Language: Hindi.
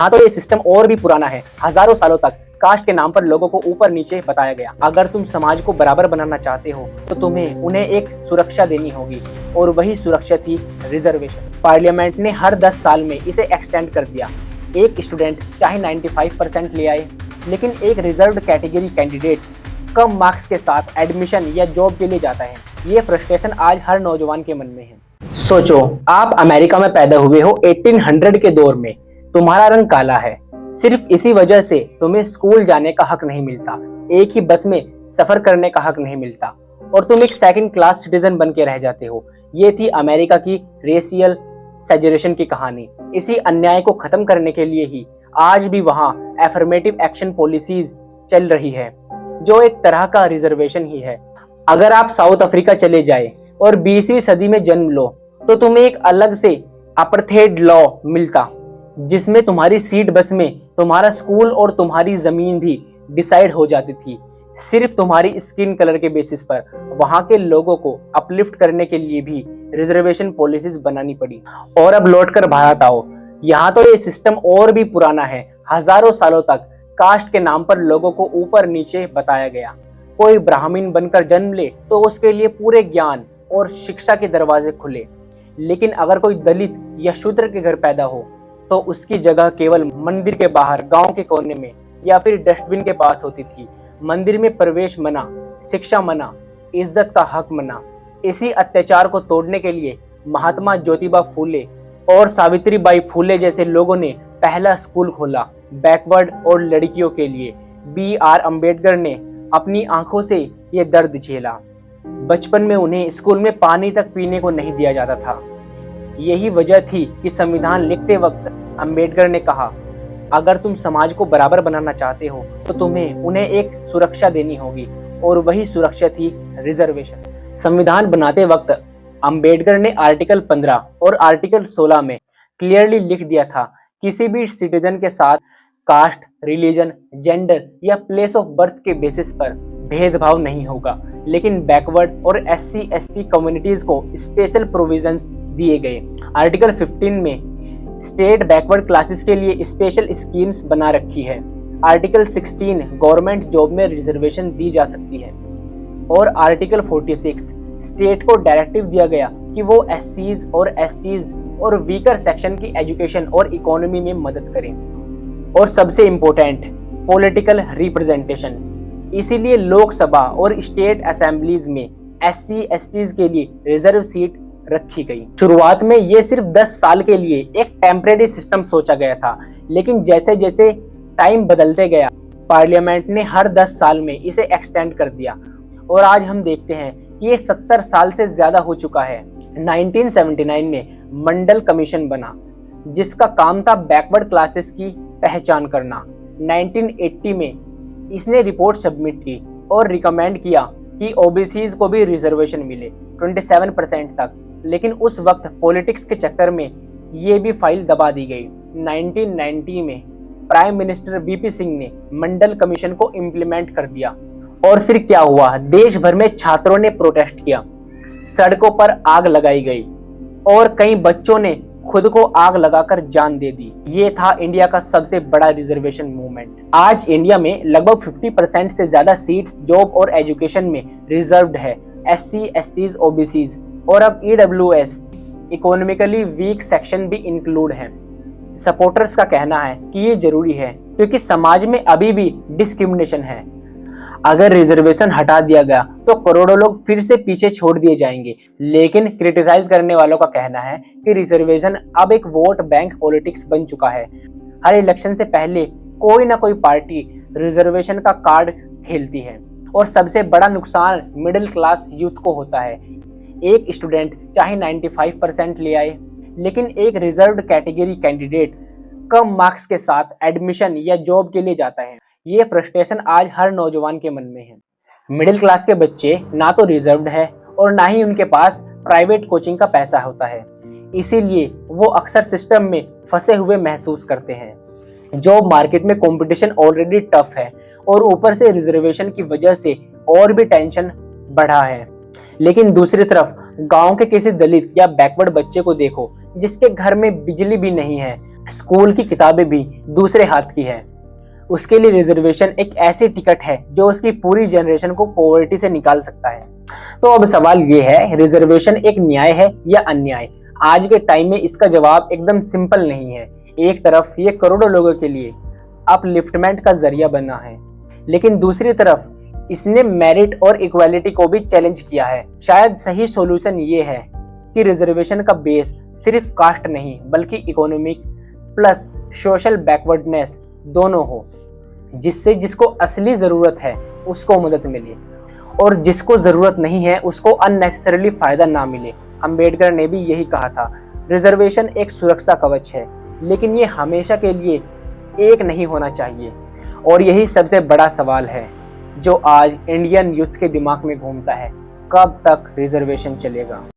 हाँ, तो ये सिस्टम और भी पुराना है। हजारों सालों तक कास्ट के नाम पर लोगों को ऊपर नीचे बताया गया। अगर तुम समाज को बराबर बनाना चाहते हो तो तुम्हें उन्हें एक सुरक्षा देनी होगी, और वही सुरक्षा थी रिजर्वेशन। पार्लियामेंट ने हर 10 साल में इसे एक्सटेंड कर दिया। एक स्टूडेंट चाहे 95% ले आए, लेकिन एक रिजर्व्ड कैटेगरी कैंडिडेट कम मार्क्स के साथ एडमिशन या जॉब के लिए जाता है। ये फ्रस्ट्रेशन आज हर नौजवान के मन में है। सोचो, आप अमेरिका में पैदा हुए हो 1800 के दौर में। तुम्हारा रंग काला है, सिर्फ इसी वजह से तुम्हें स्कूल जाने का हक नहीं मिलता, एक ही बस में सफर करने का हक नहीं मिलता, और तुम एक सेकंड क्लास सिटीजन बन के रह जाते हो। ये थी अमेरिका की रेशियल सेग्रीगेशन की कहानी। इसी अन्याय को खत्म करने के लिए ही आज भी वहाँ एफर्मेटिव एक्शन पॉलिसीज चल रही है, जो एक तरह का रिजर्वेशन ही है। अगर आप साउथ अफ्रीका चले जाए और 20वीं सदी में जन्म लो तो तुम्हें एक अलग से अपार्थाइड लॉ मिलता, जिसमें तुम्हारी सीट बस में तुम्हारा स्कूल और तुम्हारी जमीन भी डिसाइड हो जाती थी, सिर्फ तुम्हारी स्किन कलर के बेसिस पर। वहां के लोगों को अपलिफ्ट करने के लिए भी रिजर्वेशन पॉलिसीज बनानी पड़ी। और अब लौटकर भारत आओ, यहाँ तो ये सिस्टम और भी पुराना है। हजारों सालों तक कास्ट के नाम पर लोगों को ऊपर नीचे बताया गया। कोई ब्राह्मण बनकर जन्म ले तो उसके लिए पूरे ज्ञान और शिक्षा के दरवाजे खुले, लेकिन अगर कोई दलित या शूद्र के घर पैदा हो तो उसकी जगह केवल मंदिर के बाहर, गांव के कोने में या फिर डस्टबिन के पास होती थी। मंदिर में प्रवेश मना, शिक्षा मना, इज्जत का हक मना। इसी अत्याचार को तोड़ने के लिए महात्मा ज्योतिबा फूले और सावित्रीबाई फूले जैसे लोगों ने पहला स्कूल खोला, बैकवर्ड और लड़कियों के लिए। BR अम्बेडकर ने अपनी आंखों से ये दर्द झेला। बचपन में उन्हें स्कूल में पानी तक पीने को नहीं दिया जाता था। यही वजह थी कि संविधान लिखते वक्त अम्बेडकर ने कहा, अगर तुम समाज को बराबर बनाना चाहते हो तो तुम्हें उन्हें एक सुरक्षा देनी होगी, और वही सुरक्षा थी रिजर्वेशन। संविधान बनाते वक्त अम्बेडकर ने आर्टिकल 15 और आर्टिकल 16 में क्लियरली लिख दिया था, किसी भी सिटीजन के साथ कास्ट, रिलीजन, जेंडर या प्लेस ऑफ बर्थ के बेसिस पर भेदभाव नहीं होगा। लेकिन बैकवर्ड और SC/ST कम्युनिटीज को स्पेशल प्रोविजंस दिए गए। आर्टिकल 15 में स्टेट बैकवर्ड क्लासेस के लिए स्पेशल स्कीम्स बना रखी है। आर्टिकल 16 गवर्नमेंट जॉब में रिजर्वेशन दी जा सकती है। और आर्टिकल 46 स्टेट को डायरेक्टिव दिया गया कि वो SCs और STs और वीकर सेक्शन की एजुकेशन और इकोनॉमी में मदद करें। और सबसे इम्पोर्टेंट, पॉलिटिकल रिप्रेजेंटेशन। इसीलिए लोकसभा और स्टेट असेंबलीज में SC/STs के लिए रिजर्व सीट रखी गई। शुरुआत में ये सिर्फ 10 साल के लिए एक टेम्परेरी सिस्टम सोचा गया था, लेकिन जैसे जैसे टाइम बदलते गया पार्लियामेंट ने हर 10 साल में इसे एक्सटेंड कर दिया, और आज हम देखते हैं कि ये 70 साल से ज्यादा हो चुका है। 1979 में मंडल कमीशन बना, जिसका काम था बैकवर्ड क्लासेस की पहचान करना। 1980 में इसने रिपोर्ट सबमिट की और रिकमेंड किया कि OBCs को भी रिजर्वेशन मिले 27% तक, लेकिन उस वक्त पॉलिटिक्स के चक्कर में ये भी फाइल दबा दी गई। 1990 में प्राइम मिनिस्टर VP सिंह ने मंडल कमीशन को इम्प्लीमेंट कर दिया, और फिर क्या हुआ? देश भर में छात्रों ने प्रोटेस्ट किया, सड़कों पर आग लगाई गई, और कई बच्चों ने खुद को आग लगाकर जान दे दी। ये था इंडिया का सबसे बड़ा रिजर्वेशन मूवमेंट। आज इंडिया में लगभग 50% से ज्यादा सीट्स जॉब और एजुकेशन में रिजर्व्ड है। SC/STs, OBCs और अब EWS इकोनॉमिकली वीक सेक्शन भी इंक्लूड है। सपोर्टर्स का कहना है कि ये जरूरी है क्योंकि समाज में अभी भी डिस्क्रिमिनेशन है। अगर रिजर्वेशन हटा दिया गया तो करोड़ों लोग फिर से पीछे छोड़ दिए जाएंगे। लेकिन क्रिटिसाइज करने वालों का कहना है कि रिजर्वेशन अब एक वोट बैंक पॉलिटिक्स बन चुका है। हर इलेक्शन से पहले कोई ना कोई पार्टी रिजर्वेशन का कार्ड खेलती है, और सबसे बड़ा नुकसान मिडिल क्लास यूथ को होता है। एक स्टूडेंट चाहे 95% ले आए, लेकिन एक रिजर्व्ड कैटेगरी कैंडिडेट कम मार्क्स के साथ एडमिशन या जॉब के लिए जाता है। ये फ्रस्ट्रेशन आज हर नौजवान के मन में है। मिडिल क्लास के बच्चे ना तो रिजर्व्ड है और ना ही उनके पास प्राइवेट कोचिंग का पैसा होता है, इसीलिए वो अक्सर सिस्टम में फंसे हुए महसूस करते हैं। जॉब मार्केट में कंपटीशन ऑलरेडी टफ है, और ऊपर से रिजर्वेशन की वजह से और भी टेंशन बढ़ा है। लेकिन दूसरी तरफ गांव के किसी दलित या बैकवर्ड बच्चे को देखो, जिसके घर में बिजली भी नहीं है, स्कूल की किताबें भी दूसरे हाथ की है। उसके लिए रिजर्वेशन एक ऐसी टिकट है जो उसकी पूरी जनरेशन को पॉवर्टी से निकाल सकता है। तो अब सवाल ये है, रिजर्वेशन एक न्याय है या अन्याय? आज के टाइम में इसका जवाब एकदम सिंपल नहीं है। एक तरफ ये करोड़ों लोगों के लिए अपलिफ्टमेंट का जरिया बना है, लेकिन दूसरी तरफ इसने मेरिट और इक्वालिटी को भी चैलेंज किया है। शायद सही सॉल्यूशन ये है कि रिजर्वेशन का बेस सिर्फ कास्ट नहीं बल्कि इकोनॉमिक प्लस सोशल बैकवर्डनेस दोनों हो, जिससे जिसको असली जरूरत है उसको मदद मिले और जिसको जरूरत नहीं है उसको अननेसेसरीली फायदा ना मिले। अंबेडकर ने भी यही कहा था, रिजर्वेशन एक सुरक्षा कवच है, लेकिन ये हमेशा के लिए एक नहीं होना चाहिए। और यही सबसे बड़ा सवाल है जो आज इंडियन यूथ के दिमाग में घूमता है, कब तक रिजर्वेशन चलेगा।